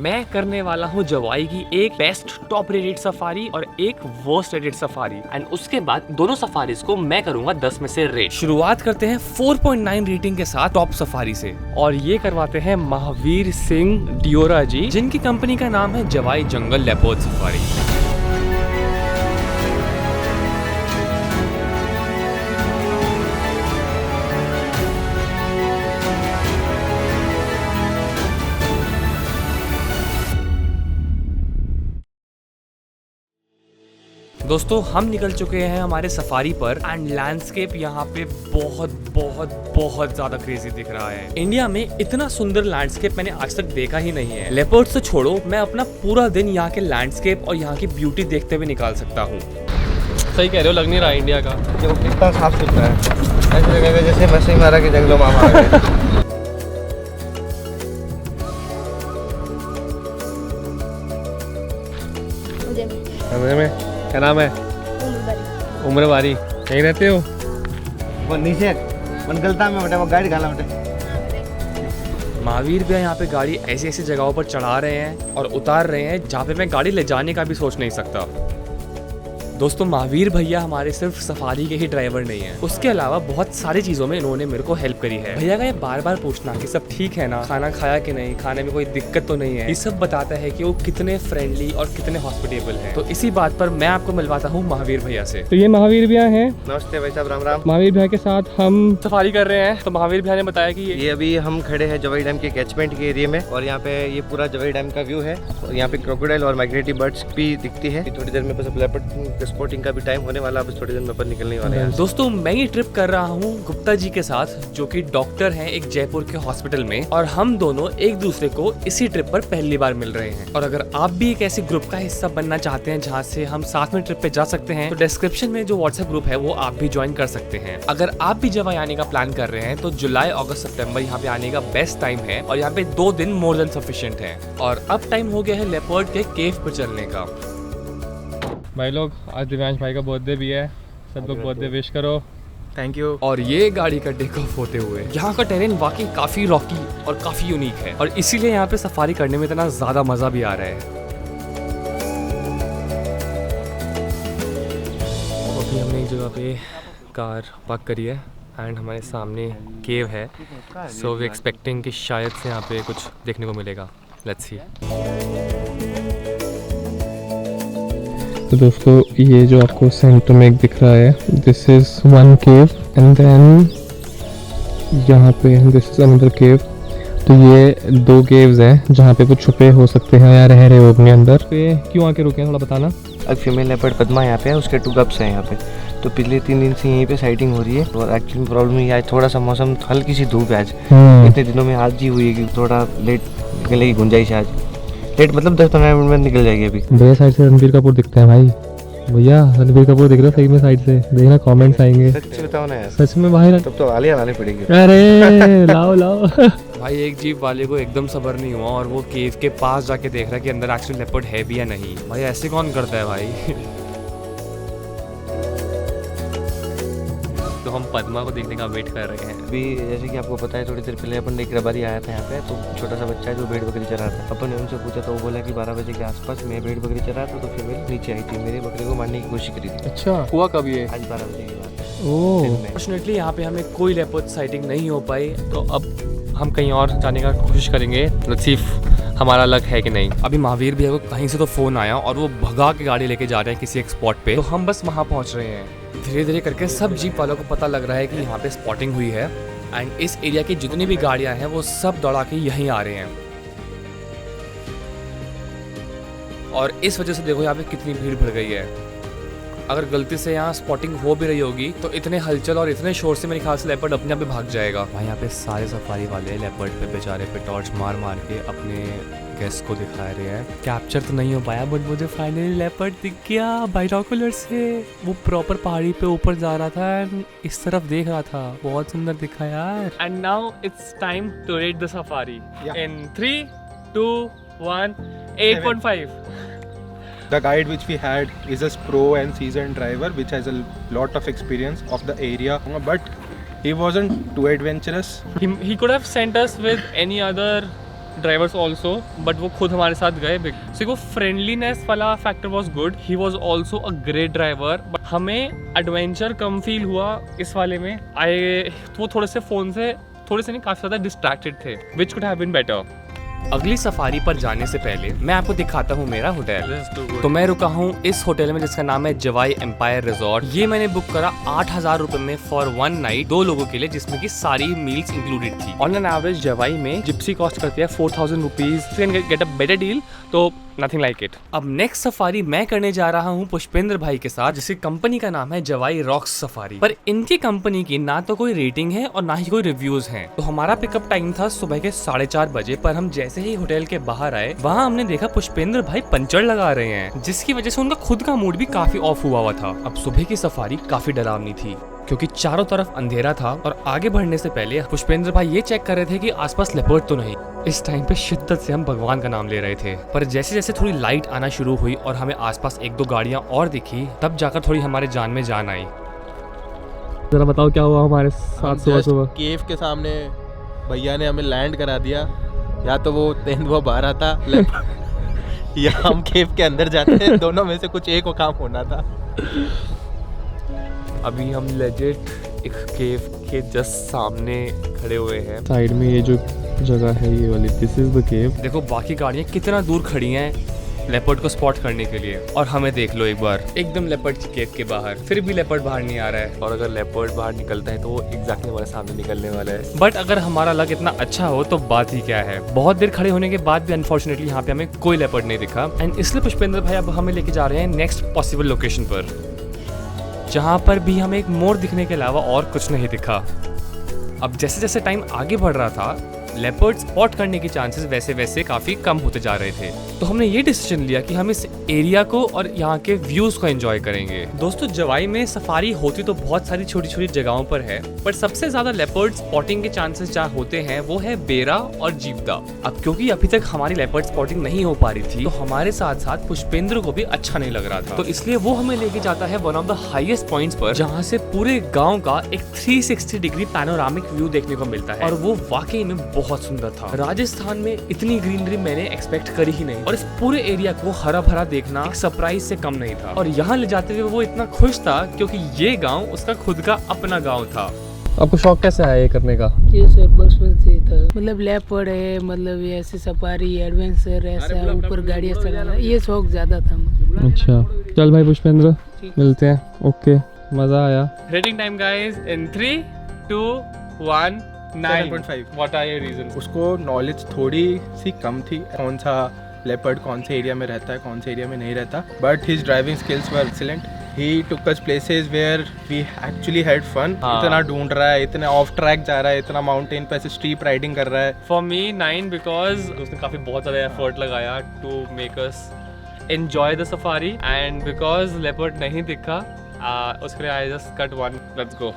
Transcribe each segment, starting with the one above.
मैं करने वाला हूँ जवाई की एक बेस्ट टॉप रेटेड सफारी और एक वर्स्ट रेटेड सफारी, एंड उसके बाद दोनों सफारीज को मैं करूंगा 10 में से रेट। शुरुआत करते हैं 4.9 रेटिंग के साथ टॉप सफारी से, और ये करवाते हैं महावीर सिंह डियोरा जी, जिनकी कंपनी का नाम है जवाई जंगल लेपर्ड सफारी। दोस्तों हम निकल चुके हैं हमारे सफारी पर, एंड लैंडस्केप यहाँ पे बहुत बहुत बहुत ज्यादा क्रेजी दिख रहा है। इंडिया में इतना सुंदर लैंडस्केप मैंने आज तक देखा ही नहीं है। लेपर्ड्स तो छोड़ो, मैं अपना पूरा दिन यहाँ के लैंडस्केप और यहाँ की ब्यूटी देखते हुए निकाल सकता हूँ। सही कह रहे हो, लग नहीं रहा है इंडिया का। जो कितना साफ सुथरा है, ऐसे लगेगा जैसे मछली मारा के जंगलों में आ गए। में क्या नाम है? उम्र बारी। कहीं रहते हो? वो नीचे मनगलता में बेटा, वो गाड़ी खाला बेटा। महावीर भैया यहाँ पे गाड़ी ऐसी ऐसी जगहों पर चढ़ा रहे हैं और उतार रहे हैं जहाँ पे मैं गाड़ी ले जाने का भी सोच नहीं सकता। दोस्तों महावीर भैया हमारे सिर्फ सफारी के ही ड्राइवर नहीं है, उसके अलावा बहुत सारी चीजों में इन्होंने मेरे को हेल्प करी है। भैया का ये बार बार पूछना कि सब ठीक है ना, खाना खाया कि नहीं, खाने में कोई दिक्कत तो नहीं है, ये सब बताता है कि वो कितने फ्रेंडली और कितने हॉस्पिटेबल हैं। तो इसी बात पर मैं आपको मिलवाता हूँ महावीर भैया से। तो ये महावीर भैया हैं। नमस्ते भाई साहब, राम राम। महावीर भैया के साथ हम सफारी कर रहे हैं। तो महावीर भैया ने बताया कि ये अभी हम खड़े हैं जवाई डैम के कैचमेंट के एरिया में, और यहाँ पे ये पूरा जवाई डैम का व्यू है। और यहाँ पे क्रोकोडाइल और माइग्रेटरी बर्ड्स भी दिखती है। थोड़ी देर में बस लेपर्ड स्पॉटिंग का भी टाइम होने वाला, बस थोड़ी देर में अपन निकलने वाले हैं। दोस्तों मैं ये ट्रिप कर रहा हूँ गुप्ता जी के साथ, जो कि डॉक्टर हैं एक जयपुर के हॉस्पिटल में, और हम दोनों एक दूसरे को इसी ट्रिप पर पहली बार मिल रहे हैं। और अगर आप भी एक ऐसे ग्रुप का हिस्सा बनना चाहते हैं जहाँ से हम साथ में ट्रिप पे जा सकते हैं, तो डिस्क्रिप्शन में जो व्हाट्सएप ग्रुप है वो आप भी ज्वाइन कर सकते हैं। अगर आप भी जवाई आने का प्लान कर रहे हैं तो जुलाई, अगस्त, सितंबर यहाँ पे आने का बेस्ट टाइम है, और यहाँ पे 2 दिन मोर देन सफिशिएंट है। और अब टाइम हो गया है लेपर्ड के केव पर चलने का। भाई लोग, आज दिव्यांश भाई का बर्थडे भी है, सब लोग बर्थडे विश करो। Thank you. और ये गाड़ी का टेक ऑफ होते हुए, यहाँ का टेरेन वाकई काफी रॉकी और काफी यूनिक है, और इसीलिए यहाँ पे सफारी करने में इतना ज्यादा मजा भी आ रहा है। अभी हमने एक जगह पे कार पार्क करी है, एंड हमारे सामने केव है, सो वी एक्सपेक्टिंग कि शायद से यहाँ पे कुछ देखने को मिलेगा। Let's see. तो दोस्तों ये जो आपको सेंटर में एक दिख रहा है, this is one cave, and then यहाँ पे दिस इज अनदर केव। तो ये 2 केव्स हैं जहाँ पे कुछ छुपे हो सकते हैं या रह रहे हो अपने अंदर। पे क्यों आके रुके हैं थोड़ा बताना। अब फीमेल लेपर्ड पद्मा यहाँ पे है, उसके 2 कप्स हैं यहाँ पे। तो पिछले 3 दिन से यहीं पे साइटिंग हो रही है, और एक्चुअली प्रॉब्लम ये आज थोड़ा सा मौसम, हल्की सी धूप है आज। इतने दिनों में आज ही हुई है कि थोड़ा लेट निकलने की गुंजाइश है आज। लेट मतलब 10-15 मिनट में निकल जाएगी अभी। भैया साइड से रणबीर कपूर दिखते हैं भाई। भैया रणबीर कपूर दिख रहा है सही में साइड से, देखना कमेंट्स आएंगे। सच बताओ ना यार, सच में भाई। तब तो आलिया लानी पड़ेगी। अरे लाओ लाओ। भाई एक जीप वाले को एकदम सब्र नहीं हुआ, और वो केव के पास जाके देख रहा है कि अंदर एक्चुअली लेपर्ड है भी या नहीं। भाई ऐसे कौन करता है भाई। तो हम पद्मा को देखने का वेट कर रहे हैं। अभी जैसे कि आपको पता है, थोड़ी देर पहले अपन एक रबारी आया था यहाँ पे, तो छोटा सा बच्चा है जो भेड़ बकरी चरा था। अपन ने उनसे पूछा तो वो बोला कि 12 बजे के आसपास मैं भेड़ बकरी चरा था, तो फीमेल नीचे आई थी, मेरे बकरी को मारने की कोशिश करी थी। अच्छा हुआ कब ये? आज 12 बजे की बात है। अनफॉर्चुनेटली यहाँ पे हमें कोई लेपर्ड साइटिंग नहीं हो पाई, तो अब हम कहीं और जाने का कोशिश करेंगे। नसीब हमारा लक है कि नहीं। अभी महावीर भैया को कहीं से तो फोन आया और वो भगा के गाड़ी लेके जा रहे हैं किसी एक स्पॉट पे, तो हम बस वहाँ पहुँच रहे हैं। धीरे धीरे करके सब जीप वालों को पता लग रहा है कि यहाँ पे स्पॉटिंग हुई है, एंड इस एरिया की जितनी भी गाड़ियाँ हैं वो सब दौड़ा के यहीं आ रहे हैं। और इस वजह से देखो यहाँ पे कितनी भीड़ भर गई है। अगर गलती से यहाँ स्पॉटिंग हो भी रही होगी तो इतने हलचल और इतने शोर से मेरे ख्याल से लेपर्ड अपने आप ही भाग जाएगा। भाई यहाँ पे सारे सफारी वाले लेपर्ड पे बेचारे पे टॉर्च मार मार के अपने गेस्ट को दिखा रहे हैं। कैप्चर तो नहीं हो पाया, बट मुझे फाइनली लेपर्ड दिख गया बाइनोकुलर से। वो प्रॉपर पहाड़ी पे ऊपर जा रहा था एंड इस तरफ देख रहा था, बहुत सुंदर दिखा यार। And now it's time to rate the safari in 3, 2, 1, 8.5. The guide which we had is a pro and seasoned driver which has a lot of experience of the area, but he wasn't too adventurous. He could have sent us with any other drivers also, but वो खुद हमारे साथ गए। सो वो friendliness वाला factor was good. He was also a great driver, but हमें adventure कम feel हुआ इस वाले में। वो थोड़े से फ़ोन से नहीं, काफ़ी ज़्यादा डिस्ट्रैक्टेड थे, which could have been better. अगली सफारी पर जाने से पहले मैं आपको दिखाता हूँ मेरा होटल। तो मैं रुका हूँ इस होटल में जिसका नाम है जवाई एम्पायर रिजॉर्ट। ये मैंने बुक करा 8,000 रुपए में फॉर 1 नाइट, 2 लोगों के लिए, जिसमें की सारी मील्स इंक्लूडेड थी। ऑन एन एवरेज जवाई में जिप्सी कॉस्ट करती है 4,000 rupees, get a better deal, तो नथिंग लाइक इट। अब नेक्स्ट सफारी मैं करने जा रहा हूँ पुष्पेंद्र भाई के साथ, जिसकी कंपनी का नाम है जवाई रॉक्स सफारी। पर इनकी कंपनी की ना तो कोई रेटिंग है और ना ही कोई रिव्यूज हैं। तो हमारा पिकअप टाइम था सुबह के 4:30 बजे, पर हम जैसे ही होटल के बाहर आए, वहाँ हमने देखा पुष्पेंद्र भाई पंचर लगा रहे हैं, जिसकी वजह से उनका खुद का मूड भी काफी ऑफ हुआ था। अब सुबह की सफारी काफी डरावनी थी, क्योंकि चारों तरफ अंधेरा था और आगे बढ़ने से पहले पुष्पेंद्र भाई ये चेक कर रहे थे कि आसपास लेपर्ड तो नहीं। इस टाइम पे शिद्दत से हम भगवान का नाम ले रहे थे, पर जैसे जैसे थोड़ी लाइट आना शुरू हुई और हमें आसपास 1-2 गाड़ियां और दिखी, तब जाकर थोड़ी हमारे जान में जान आई। जरा बताओ क्या हुआ हमारे साथ सुबह? केव के सामने भैया ने हमें लैंड करा दिया। या तो वो तेंदुआ बाहर आता या हम केव के अंदर जाते, दोनों में से कुछ एक को काम होना था। अभी हम लेजिट एक केव के जस्ट सामने खड़े हुए हैं। साइड में ये जो जगह है ये वाली, दिस इज द केव। देखो बाकी गाड़ियां कितना दूर खड़ी हैं लेपर्ड को स्पॉट करने के लिए, और हमें देख लो एक बार, एकदम लेपर्ड की केव के बाहर, फिर भी लेपर्ड बाहर नहीं आ रहा है। और अगर लेपर्ड बाहर निकलता है तो वो एग्जैक्टली हमारे सामने निकलने वाला है। बट अगर हमारा लक इतना अच्छा हो तो बात ही क्या है। बहुत देर खड़े होने के बाद भी अनफॉर्चुनेटली यहाँ पे हमें कोई लेपर्ड नहीं दिखा, एंड इसलिए पुष्पेंद्र भाई अब हमें लेके जा रहे हैं नेक्स्ट पॉसिबल लोकेशन पर, जहाँ पर भी हमें एक मोर दिखने के अलावा और कुछ नहीं दिखा। अब जैसे जैसे टाइम आगे बढ़ रहा था, लेपर्ड स्पॉट करने की चांसेस वैसे वैसे काफ़ी कम होते जा रहे थे। तो हमने ये डिसीजन लिया कि हम इस एरिया को और यहाँ के व्यूज़ को एंजॉय करेंगे। दोस्तों जवाई में सफारी होती तो बहुत सारी छोटी छोटी जगहों पर है, पर सबसे ज़्यादा लेपर्ड स्पॉटिंग के चांसेस जहाँ होते हैं वो है बेरा और जीवदा। अब क्योंकि अभी तक हमारी लेपर्ड स्पॉटिंग नहीं हो पा रही थी, तो हमारे साथ साथ पुष्पेंद्र को भी अच्छा नहीं लग रहा था, तो इसलिए वो हमें लेके जाता है one of the highest points पर, जहाँ से पूरे गाँव का एक 360 डिग्री पैनोरामिक व्यू देखने को मिलता है, और वो वाकई में बहुत सुंदर था। राजस्थान में इतनी ग्रीनरी मैंने एक्सपेक्ट करी ही नहीं, और इस पूरे एरिया को हरा भरा देखना एक सरप्राइज से कम नहीं था। और यहाँ ले जाते हुए वो इतना खुश था क्योंकि ये गांव उसका खुद का अपना गांव था। आपको शौक कैसे आया ये करने का? ये सर बचपन से ही था, मतलब लेपर्ड है, मतलब ये ऐसी सफारी एडवेंचर, ऐसा ऊपर गाड़ियाँ चलाना, ये शौक ज्यादा था मुझे। अच्छा चल भाई पुष्पेंद्र, मिलते हैं। ओके, मजा आया। Rating time guys in 3, 2, 1, 7.5। What are your reasons? उसको नॉलेज थोड़ी सी कम थी, कौन सा लेपर्ड कौन से एरिया में रहता है, कौन से एरिया में नहीं रहता, but his driving skills were excellent. He took us places where we actually had fun. इतना ढूंढ रहा है, इतना ऑफ ट्रैक जा रहा है, इतना माउंटेन पे ऐसे स्टीप राइडिंग कर रहा है। For me 9 because उसने काफ़ी बहुत ज़्यादा एफर्ट लगाया to make us enjoy the safari, and because leopard नहीं दिखा उसके लिए I just cut 1. Let's go.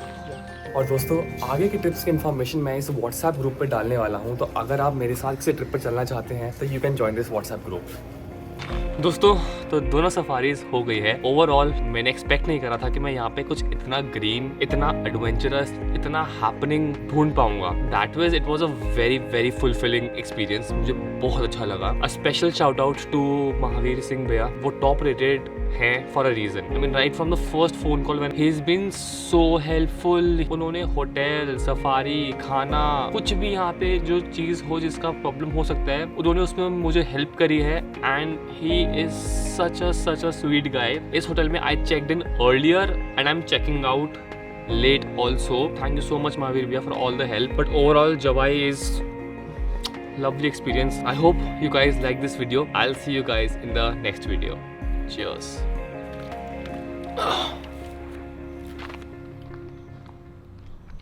और दोस्तों आगे की ट्रिप्स की इन्फॉर्मेशन मैं इस व्हाट्सएप ग्रुप पे डालने वाला हूँ, तो अगर आप मेरे साथ किसी ट्रिप पर चलना चाहते हैं तो you can join this WhatsApp group. दोस्तों तो दोनों सफारीज हो गई है। ओवरऑल मैंने एक्सपेक्ट नहीं करा था कि मैं यहाँ पे कुछ इतना ग्रीन, इतना एडवेंचरस, इतना हैपनिंग ढूंढ पाऊंगा। That was it was a very very fulfilling experience. मुझे बहुत अच्छा लगा। A special shout out to Mahavir Singh भैया, वो टॉप रेटेड है for a reason. I mean right from the first phone call when he is been so helpful. उन्होंने hotel, safari, खाना, कुछ भी यहाँ पे जो चीज़ हो जिसका प्रॉब्लम हो सकता है, उन्होंने उसमें मुझे हेल्प करी है, and he is such a sweet guy. इस होटल में I checked in earlier and I'm checking out late also. Thank you so much Mahavir Bhaiya for all the help. But overall Jawai is lovely experience. I hope you guys like this video. I'll see you guys in the next video. Cheers.